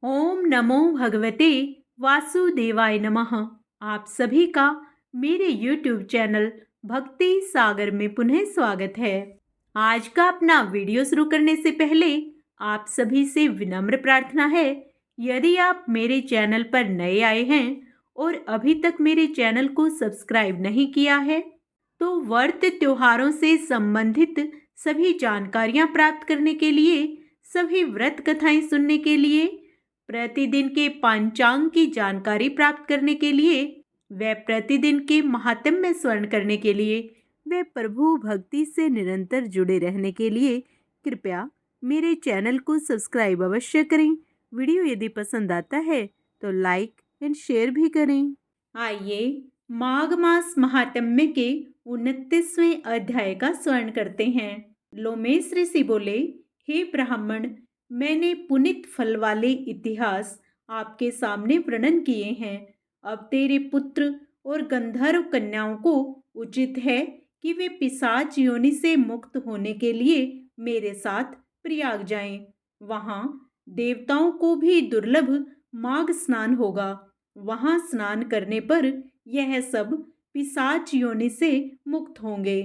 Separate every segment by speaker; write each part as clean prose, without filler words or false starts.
Speaker 1: ओम नमो भगवते वासुदेवाय नमः। आप सभी का मेरे YouTube चैनल भक्ति सागर में पुनः स्वागत है। आज का अपना वीडियो शुरू करने से पहले आप सभी से विनम्र प्रार्थना है, यदि आप मेरे चैनल पर नए आए हैं और अभी तक मेरे चैनल को सब्सक्राइब नहीं किया है, तो व्रत त्योहारों से संबंधित सभी जानकारियां प्राप्त करने के लिए, सभी व्रत कथाएं सुनने के लिए, प्रतिदिन के पंचांग की जानकारी प्राप्त करने के लिए, व प्रतिदिन के महात्म्य स्वर्ण करने के लिए, व प्रभु भक्ति से निरंतर जुड़े रहने के लिए कृपया मेरे चैनल को सब्सक्राइब अवश्य करें। वीडियो यदि पसंद आता है तो लाइक एंड शेयर भी करें। आइए माघ मास महात्म्य के 29वें अध्याय का स्वर्ण करते हैं। लोमेश ऋषि बोले, हे ब्राह्मण, मैंने पुनित फल वाले इतिहास आपके सामने वर्णन किए हैं। अब तेरे पुत्र और गंधर्व कन्याओं को उचित है कि वे पिशाच योनि से मुक्त होने के लिए मेरे साथ प्रयाग जाएं। वहां देवताओं को भी दुर्लभ माघ स्नान होगा। वहां स्नान करने पर यह सब पिशाच योनि से मुक्त होंगे।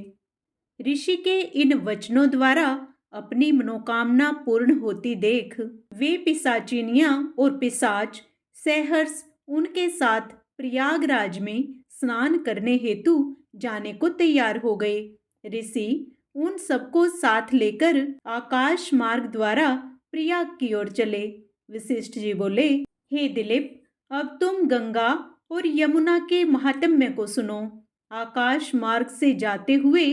Speaker 1: ऋषि के इन वचनों द्वारा अपनी मनोकामना पूर्ण होती देख वे पिशाचिनियां और पिशाच सहर्ष उनके साथ प्रयागराज में स्नान करने हेतु जाने को तैयार हो गए। ऋषि उन सबको साथ लेकर आकाश मार्ग द्वारा प्रयाग की ओर चले। वशिष्ठ जी बोले, हे दिलीप, अब तुम गंगा और यमुना के महात्म्य को सुनो। आकाश मार्ग से जाते हुए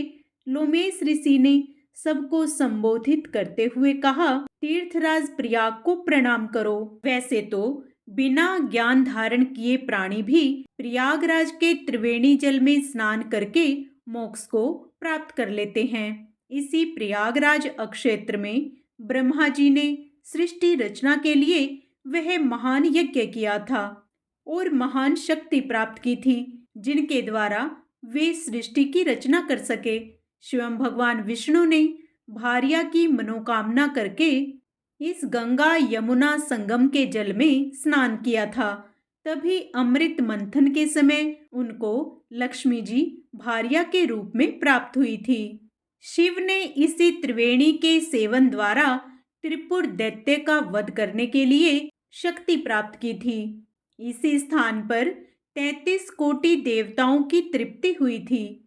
Speaker 1: लोमेश ऋषि ने सबको संबोधित करते हुए कहा, तीर्थराज प्रयाग को प्रणाम करो। वैसे तो बिना ज्ञान धारण किए प्राणी भी प्रयागराज के त्रिवेणी जल में स्नान करके मोक्ष को प्राप्त कर लेते हैं। इसी प्रयागराज अक्षेत्र में ब्रह्मा जी ने सृष्टि रचना के लिए वह महान यज्ञ किया था और महान शक्ति प्राप्त की थी, जिनके द्वारा वे सृष्टि की रचना कर सके। स्वयं भगवान विष्णु ने भार्या की मनोकामना करके इस गंगा यमुना संगम के जल में स्नान किया था। तभी अमृत मंथन के समय उनको लक्ष्मी जी भार्या के रूप में प्राप्त हुई थी। शिव ने इसी त्रिवेणी के सेवन द्वारा त्रिपुर दैत्य का वध करने के लिए शक्ति प्राप्त की थी। इसी स्थान पर 33 कोटि देवताओं की तृप्ति हुई थी।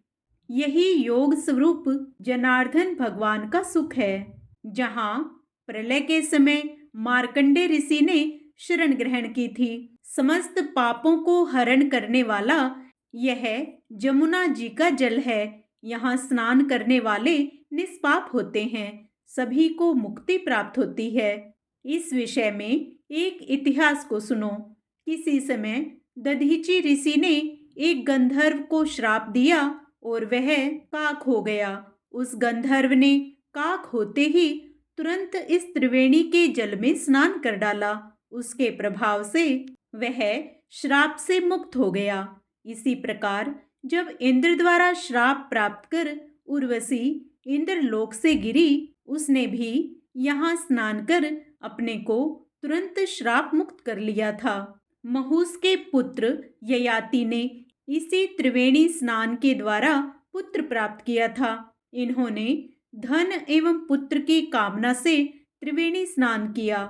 Speaker 1: यही योग स्वरूप जनार्दन भगवान का सुख है। जहाँ प्रलय के समय मार्कंडे ऋषि ने शरण ग्रहण की थी। समस्त पापों को हरण करने वाला यह जमुना जी का जल है। यहाँ स्नान करने वाले निष्पाप होते हैं, सभी को मुक्ति प्राप्त होती है। इस विषय में एक इतिहास को सुनो। किसी समय दधीचि ऋषि ने एक गंधर्व को श्राप दिया और वह काक हो गया। उस गंधर्व ने काक होते ही तुरंत इस त्रिवेणी के जल में स्नान कर डाला। उसके प्रभाव से वह श्राप से मुक्त हो गया। इसी प्रकार जब इंद्र द्वारा श्राप प्राप्त कर उर्वशी इंद्र लोक से गिरी, उसने भी यहाँ स्नान कर अपने को तुरंत श्राप मुक्त कर लिया था। महूस के पुत्र ययाति ने इसी त्रिवेणी स्नान के द्वारा पुत्र प्राप्त किया था। इन्होंने धन एवं पुत्र की कामना से त्रिवेणी स्नान किया।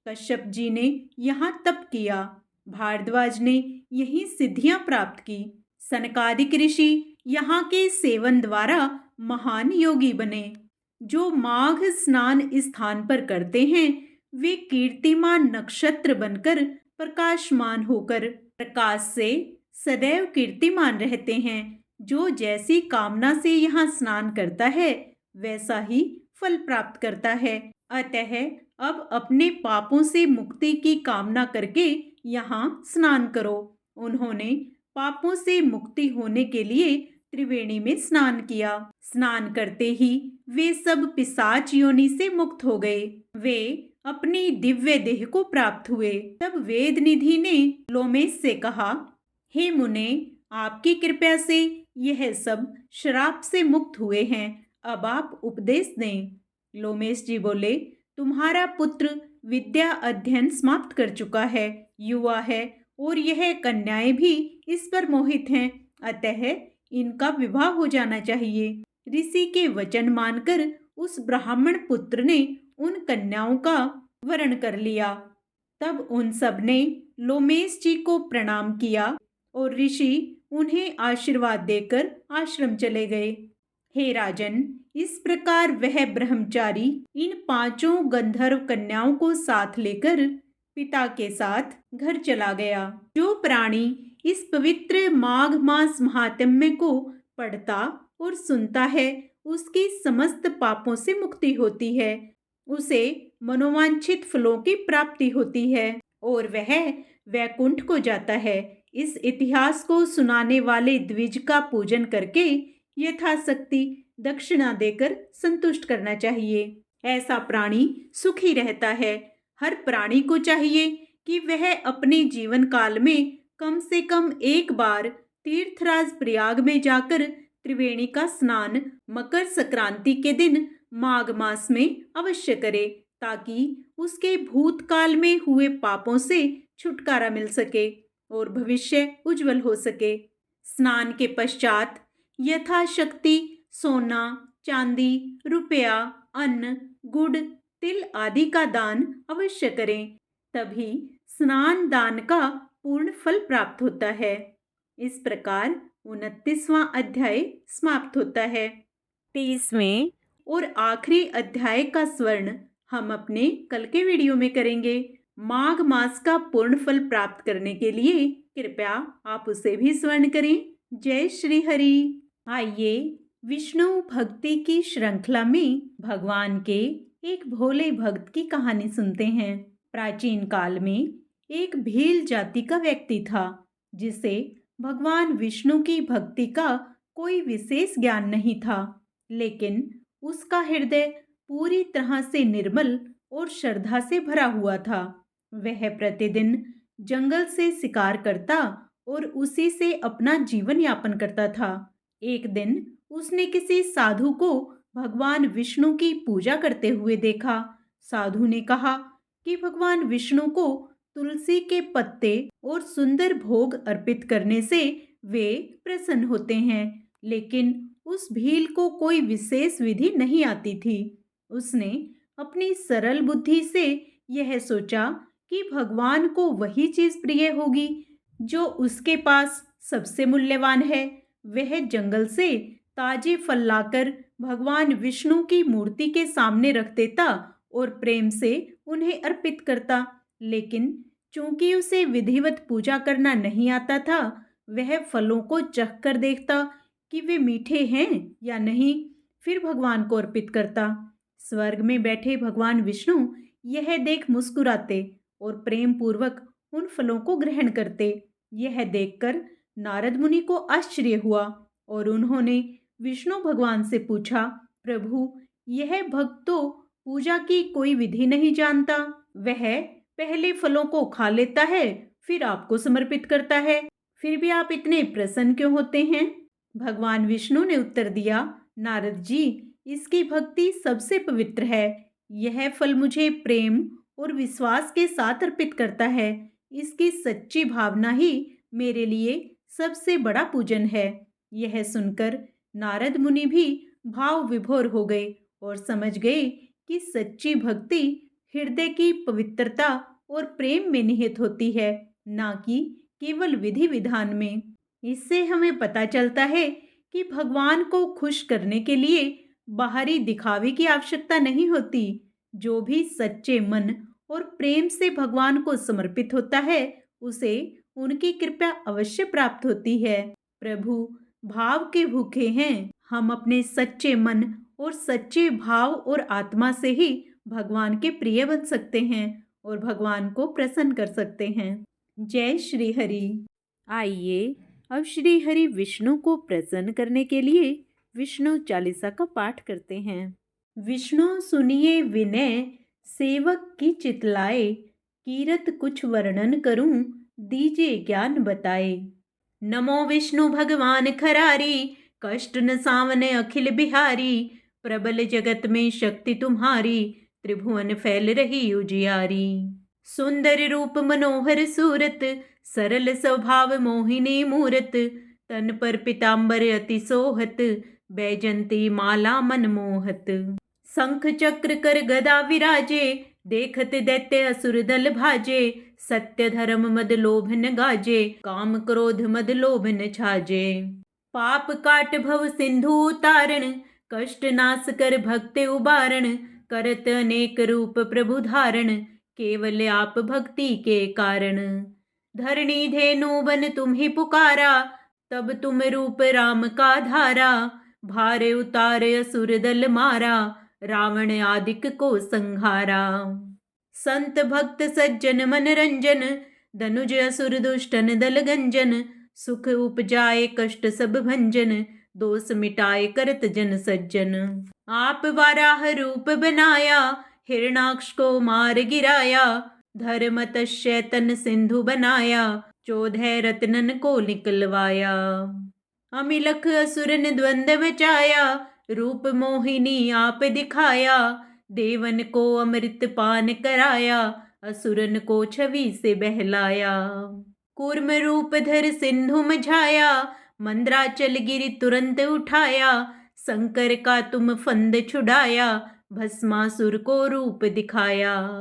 Speaker 1: कश्यप जी ने यहाँ तप किया। भारद्वाज ने यही सिद्धियां प्राप्त की। सनकादिक ऋषि यहाँ के सेवन द्वारा महान योगी बने। जो माघ स्नान स्थान पर करते हैं, वे कीर्तिमान नक्षत्र बनकर प्रकाशमान होकर प्रकाश से सदैव कीर्तिमान रहते हैं। जो जैसी कामना से यहाँ स्नान करता है, वैसा ही फल प्राप्त करता है। अतः अब अपने पापों से मुक्ति की कामना करके यहाँ स्नान करो। उन्होंने पापों से मुक्ति होने के लिए त्रिवेणी में स्नान किया। स्नान करते ही वे सब पिशाच योनि से मुक्त हो गए। वे अपनी दिव्य देह को प्राप्त हुए। तब वेद निधि ने लोमेश से कहा, हे मुने, आपकी कृपा से यह सब श्राप से मुक्त हुए हैं। अब आप उपदेश दें। लोमेश जी बोले, तुम्हारा पुत्र विद्या अध्ययन समाप्त कर चुका है, युवा है और यह कन्याएं भी इस पर मोहित हैं, अतः इनका विवाह हो जाना चाहिए। ऋषि के वचन मानकर उस ब्राह्मण पुत्र ने उन कन्याओं का वरण कर लिया। तब उन सब ने लोमेश जी को प्रणाम किया और ऋषि उन्हें आशीर्वाद देकर आश्रम चले गए। हे राजन, इस प्रकार वह ब्रह्मचारी इन पांचों गंधर्व कन्याओं को साथ लेकर पिता के साथ घर चला गया। जो प्राणी इस पवित्र माघ मास महात्म्य को पढ़ता और सुनता है, उसकी समस्त पापों से मुक्ति होती है, उसे मनोवांछित फलों की प्राप्ति होती है और वह वैकुंठ को जाता है। इस इतिहास को सुनाने वाले द्विज का पूजन करके यथाशक्ति दक्षिणा देकर संतुष्ट करना चाहिए। ऐसा प्राणी सुखी रहता है। हर प्राणी को चाहिए कि वह अपने जीवन काल में कम से कम एक बार तीर्थराज प्रयाग में जाकर त्रिवेणी का स्नान मकर संक्रांति के दिन माघ मास में अवश्य करे, ताकि उसके भूतकाल में हुए पापों से छुटकारा मिल सके और भविष्य उज्जवल हो सके। स्नान के पश्चात यथाशक्ति सोना, चांदी, रुपया, अन्न, गुड़, तिल आदि का दान अवश्य करें, तभी स्नान दान का पूर्ण फल प्राप्त होता है। इस प्रकार 29वां अध्याय समाप्त होता है। 30वें और आखिरी अध्याय का स्वर्ण हम अपने कल के वीडियो में करेंगे। माघ मास का पूर्ण फल प्राप्त करने के लिए कृपया आप उसे भी स्वर्ण करें। जय श्री हरि। आइए विष्णु भक्ति की श्रृंखला में भगवान के एक भोले भक्त की कहानी सुनते हैं। प्राचीन काल में एक भील जाति का व्यक्ति था, जिसे भगवान विष्णु की भक्ति का कोई विशेष ज्ञान नहीं था, लेकिन उसका हृदय पूरी तरह से निर्मल और श्रद्धा से भरा हुआ था। वह प्रतिदिन जंगल से शिकार करता और उसी से अपना जीवन यापन करता था। एक दिन उसने किसी साधु को भगवान विष्णु की पूजा करते हुए देखा। साधु ने कहा कि भगवान विष्णु को तुलसी के पत्ते और सुंदर भोग अर्पित करने से वे प्रसन्न होते हैं, लेकिन उस भील को कोई विशेष विधि नहीं आती थी। उसने अपनी सरल बुद्धि से यह सोचा कि भगवान को वही चीज प्रिय होगी जो उसके पास सबसे मूल्यवान है। वह जंगल से ताजे फल लाकर भगवान विष्णु की मूर्ति के सामने रख देता और प्रेम से उन्हें अर्पित करता, लेकिन चूंकि उसे विधिवत पूजा करना नहीं आता था, वह फलों को चख कर देखता कि वे मीठे हैं या नहीं, फिर भगवान को अर्पित करता। स्वर्ग में बैठे भगवान विष्णु यह देख मुस्कुराते और प्रेम पूर्वक उन फलों को ग्रहण करते। यह देखकर नारद मुनि को आश्चर्य हुआ और उन्होंने विष्णु भगवान से पूछा, प्रभु, यह भक्त तो पूजा की कोई विधि नहीं जानता। वह पहले फलों को खा लेता है, फिर आपको समर्पित करता है, फिर भी आप इतने प्रसन्न क्यों होते हैं? भगवान विष्णु ने उत्तर दिया, नारद जी, इसकी भक्ति सबसे पवित्र है। यह फल मुझे प्रेम और विश्वास के साथ अर्पित करता है। इसकी सच्ची भावना ही मेरे लिए सबसे बड़ा पूजन है। यह सुनकर नारद मुनि भी भाव विभोर हो गए और समझ गए कि सच्ची भक्ति हृदय की पवित्रता और प्रेम में निहित होती है, ना कि केवल विधि विधान में। इससे हमें पता चलता है कि भगवान को खुश करने के लिए बाहरी दिखावे की आवश्यकता नहीं होती। जो भी सच्चे मन और प्रेम से भगवान को समर्पित होता है, उसे उनकी कृपा अवश्य प्राप्त होती है। प्रभु भाव के भूखे हैं। हम अपने सच्चे मन और सच्चे भाव और आत्मा से ही भगवान के प्रिय बन सकते हैं और भगवान को प्रसन्न कर सकते हैं। जय श्री हरि। आइए अब श्री हरि विष्णु को प्रसन्न करने के लिए विष्णु चालीसा का पाठ करते हैं। विष्णु सुनिए विनय सेवक की चितलाए, कीरत कुछ वर्णन करूं दीजिए ज्ञान बताए। नमो विष्णु भगवान खरारी, कष्ट न सावने अखिल बिहारी। प्रबल जगत में शक्ति तुम्हारी, त्रिभुवन फैल रही उजियारी। सुंदर रूप मनोहर सूरत, सरल स्वभाव मोहिनी मूरत, तन पर पीताम्बर अति सोहत, बैजंती माला मन मोहत। शंख चक्र कर गदा विराजे, देखत दैत्य असुर दल भाजे। सत्य धर्म मद लोभ न गाजे, काम क्रोध मद लोभ न छाजे। पाप काट भव सिंधु उतारण, कष्ट नाश कर भक्त उबारण। करत अनेक रूप प्रभु धारण, केवल आप भक्ति के कारण। धरणी धेनु बन तुम्हि पुकारा, तब तुम रूप राम का धारा। भारे उतारे असुर दल मारा, रावण आदिक को संहारा। संत भक्त सज्जन मन रंजन, धनुज असुर दुष्टन दल गंजन। सुख उपजाए कष्ट सब भंजन, दोष मिटाए करत जन सज्जन। आप वाराह रूप बनाया, हिरणाक्ष को मार गिराया। धर्म तस्य तन सिंधु बनाया, 14 रत्नन को निकलवाया। अमिलख असुरन द्वंद्व बचाया, रूप मोहिनी आप दिखाया। देवन को अमृत पान कराया, असुरन को छवि से बहलाया। कूर्म रूप धर सिंधु मझाया, मंद्राचल गिरि तुरंत उठाया। शंकर का तुम फंद छुड़ाया, भस्मासुर को रूप दिखाया।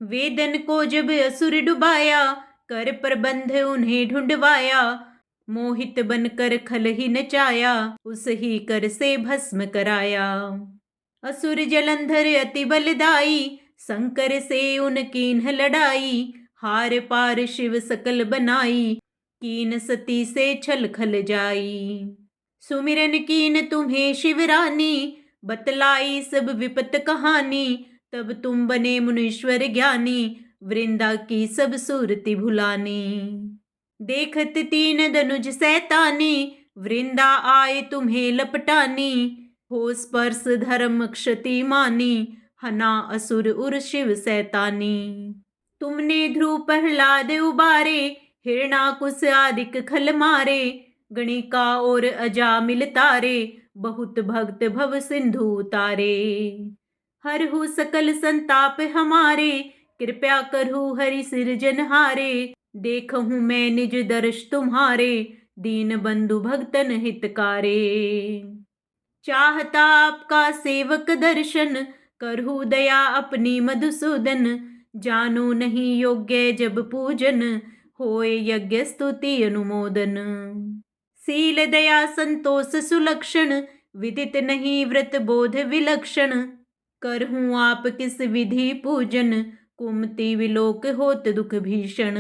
Speaker 1: वेदन को जब असुर डुबाया, कर प्रबंध उन्हें ढूंढवाया। मोहित बनकर खल ही नचाया, उस ही कर से भस्म कराया। असुर जलंधर अति बलदाई, शंकर से उन कीन्ह लड़ाई। हार पार शिव सकल बनाई, कीन सती से छल खल जाई। सुमिरन कीन तुम्हें शिवरानी, बतलाई सब विपत कहानी। तब तुम बने मुनीश्वर ज्ञानी, वृंदा की सब सूरति भुलानी। देखत तीन धनुज सैतानी, वृंदा आए तुम्हें लपटानी। हो स्पर्श धर्म क्षति मानी, हना असुर उर शिव सैतानी। तुमने ध्रुव प्रहलाद उबारे, हिरणाकुश आदिक खल मारे। गणिका और अजामिल तारे, बहुत भक्त भव सिंधु उतारे। हरहु सकल संताप हमारे, कृपया करहु हरि सिरजनहारे। देखहूँ मैं निज दर्श तुम्हारे, दीन बंधु भक्तन हितकारे। चाहता आपका सेवक दर्शन, करहु दया अपनी मधुसूदन। जानो नहीं योग्य जब पूजन, होए यज्ञ स्तुति अनुमोदन। शील दया संतोष सुलक्षण, विदित नहीं व्रत बोध विलक्षण। करहूँ आप किस विधि पूजन, कुमति विलोक होत दुख भीषण।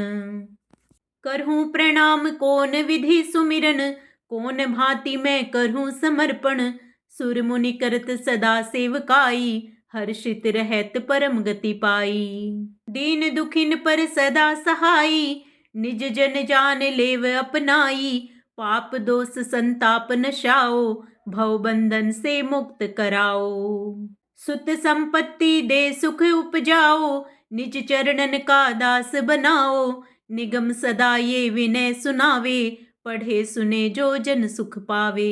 Speaker 1: करहूँ प्रणाम कौन विधि सुमिरन, कौन भांति मैं करहूँ समर्पण। सुर मुनि करत सदा सेवकाई, हर्षित रहत परम गति पाई। दीन दुखिन पर सदा सहाई, निज जन जान लेव अपनाई। पाप दोष संताप नशाओ, भव बंधन से मुक्त कराओ। सुत संपत्ति दे सुख उपजाओ, निज चरणन का दास बनाओ। निगम सदा ये विनय सुनावे, पढ़े सुने जो जन सुख पावे।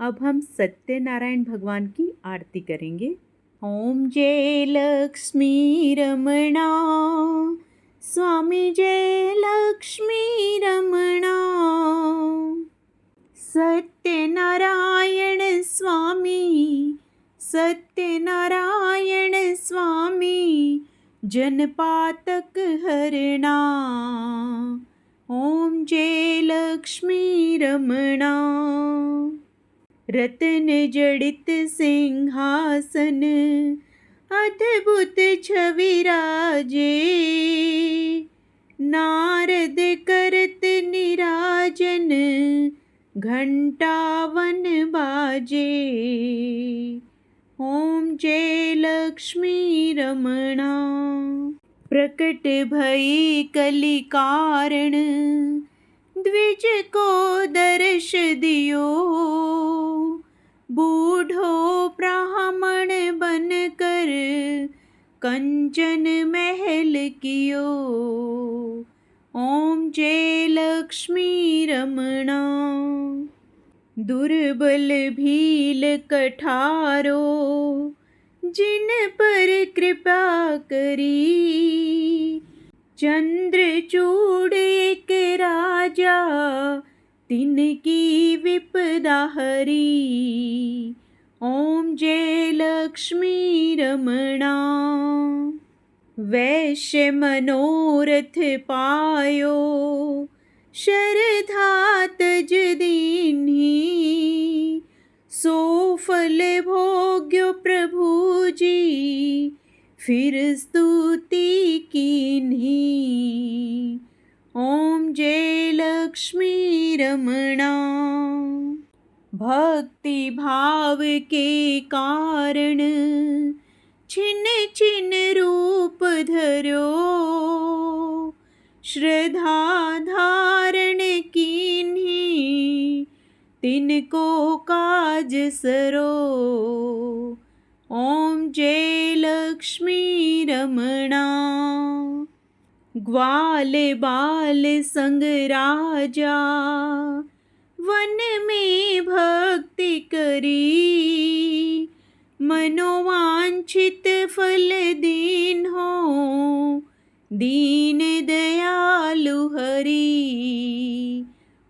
Speaker 1: अब हम सत्यनारायण भगवान की आरती करेंगे। ओम जय लक्ष्मी रमणा, स्वामी जय लक्ष्मी रमणा। सत्यनारायण स्वामी, सत्यनारायण स्वामी, जनपातक हरणा। ओम जय लक्ष्मी रमणा। रतन जड़ित सिंहासन, अद्भुत छवि राजे। नारद करत निराजन, घंटावन बाजे। ओम जय लक्ष्मी रमणा। प्रकट भई कलि कारण, द्विज को दर्श दियो। बूढ़ो ब्राह्मण बन कर, कंचन महल कियो। ओम जय लक्ष्मी रमणा। दुर्बल भील कठारो, जिन पर कृपा करी। चंद्रचूड़ एक राजा, तिनकी विपदा हरी। ओम जय लक्ष्मी रमणा। वैश्य मनोरथ पायो, शरधा तज दीन्ही। सो फल भोग्यो प्रभु जी, फिर स्तुति कीन्ही। ओम जय लक्ष्मी रमणा। भक्ति भाव के कारण, छिन छिन रूप धर्यो। श्रद्धा धारण कीन्ही, तिनको काज सरो। ओम जय लक्ष्मी रमणा। ग्वाल बाल संग राजा, वन में भक्ति करी। मनोवांछित फल दीन्हो, दीन दयालु हरि।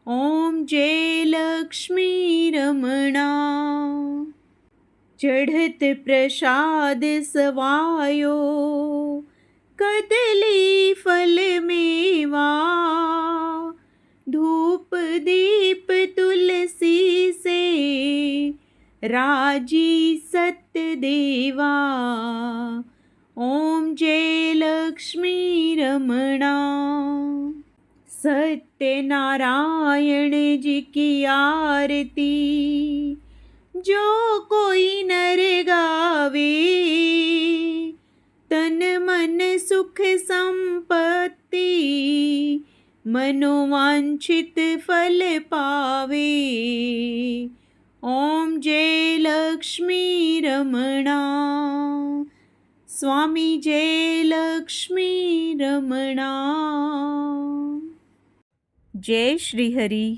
Speaker 1: ओम जय लक्ष्मी रमणा। चढ़त प्रसाद सवायो, कदली फल मेवा। धूप दीप तुलसी से, राजी सत्य देवा। ओम जय लक्ष्मी रमणा। सत्य नारायण जी की आरती, जो कोई नर गावे। तन मन सुख संपत्ति, मनोवांछित फल पावे। ओम जय लक्ष्मी रमणा। स्वामी जय लक्ष्मी रमणा। जय श्री हरि।